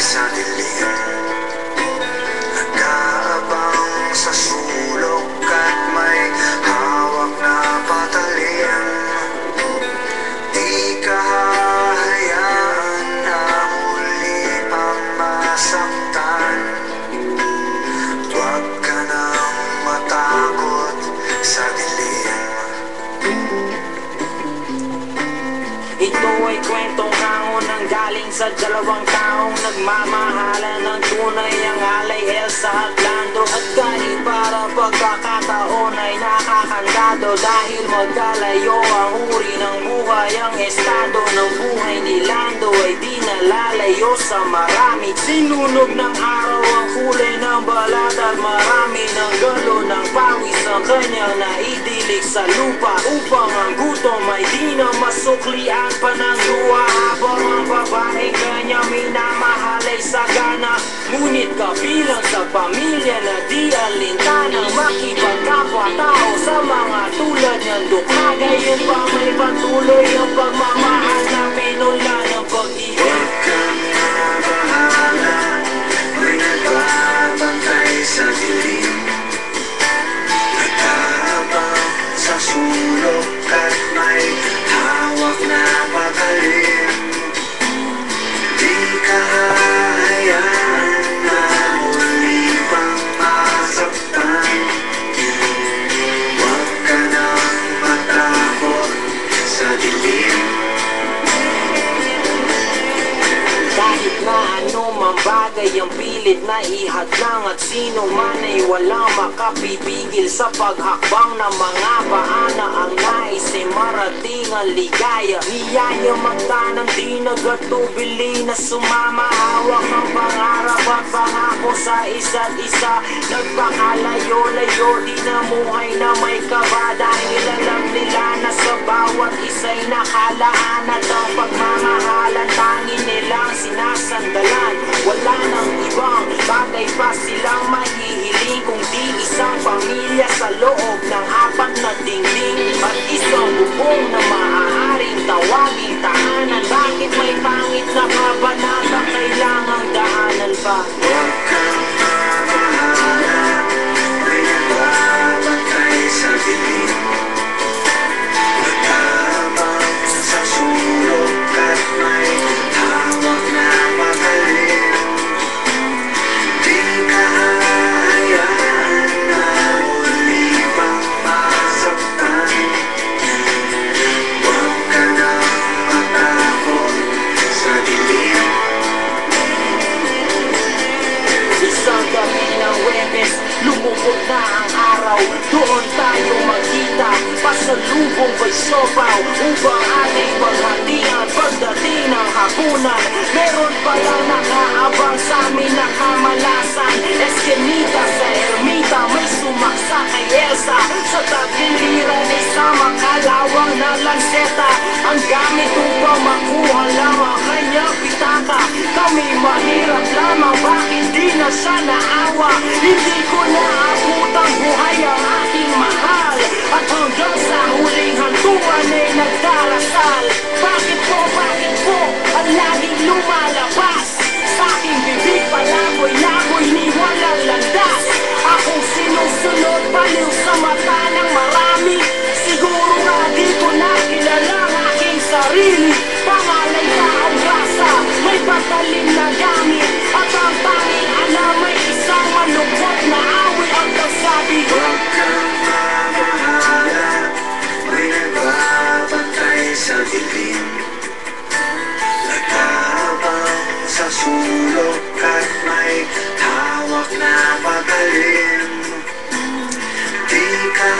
sa dilim, nag-aabang sa sulok at may hawak na patalim. Di ka hahayaan na muli pang masaktan. Huwag ka nang matakot sa dilim. Ito ay kwentong hangon ng galing sa dalawang taong nagmamahalan ng tunay ang alay Elsa at Lando. At kahit para pagkakataon ay nakakandado, dahil magkalayo ang uri ng buhay, ang estado ng buhay ni Lando ay di nalalayo sa marami. Sinunog ng araw ang kulay ng balat at marami ng galo ng pawis ang kanyang naidilig sa lupa, upang ang gutom ay di na masuklian pa ng luha, habang ang babaeng kanyang minamahal ay sagana. Ngunit kabilang sa pamilya na di alintanang makipagkapwa-tao sa mga tulad niyang dukha, gayon pa may patuloy ang pagmamahal na pinunlan ng pag-ibig. Huwag kang mabahala, may nagbabantay sa dilim, nag-aabang sa sulok at may hawak na patalim. Di ka hahayaan na muli pang masaktan. Huwag ka nang matakot sa dilim. Kahit na anumang bagay ang pilit na ihadlang, at sino man ay walang makapipigil sa paghakbang ng mga paana. Ang nais ay marating ang ligaya, niyaya magtanang di nagatubili na sumama. Hawak ang pangarap at pangako sa isa't isa, nagpakalayo-layo di namuhay na may kaba, dahil alam nila na sa bawat isa'y nakalaan at ang pagmamahalan tangin nilang sinasandalan. Wala nang ibang bagay pa silang mahihiling, kung di isang pamilya sa loob ng apat na dingding, at isang bubong na maaaring tawaging tahanan. Bakit may pangit na kabanata kailangang daanan pa? Huwag kang mabahala, may nagbabantay sa dilim, nag-aabang sa sulok at may hawak na patalim. Di ka hahayaan na muli pang masaktan. Huwag ka nang matakot sa dilim. Isang gabi ng Webes, lumubog na ang araw, doon tayo magkita, pasalubong ko'y sopaw, upang ating paghatian. Pagdating ng hapunan, meron palang nakaabang sa amin na kamalasan. Eskinita sa ermita, may sumaksa kay Elsa, sa tagiliran isang makalawang na lanseta. Ang gamit upang makuha lang ang kanyang pitaka. Kami mahirap lamang, bakit di na siya naawa? Hindi ko naabot ang buhay ang aking mahal, at hanggang sa huling hantungan ay nagdarasal. Bakit po ang laging lumalabas sa aking bibig? Palaboy-laboy ni walang landas. Akong sinusunod baliw sa mata ng marami. Siguro nga di ko na kilala ang aking sarili. Pangalay taong rasa, may patalim na gamit, at ang tanging alam ay isang malungkot na awit. Ang pagsabi, Huwag kang mabahala, may nagbabantay sa dilim, nag-aabang sa sulok at may hawak na patalim. Di ka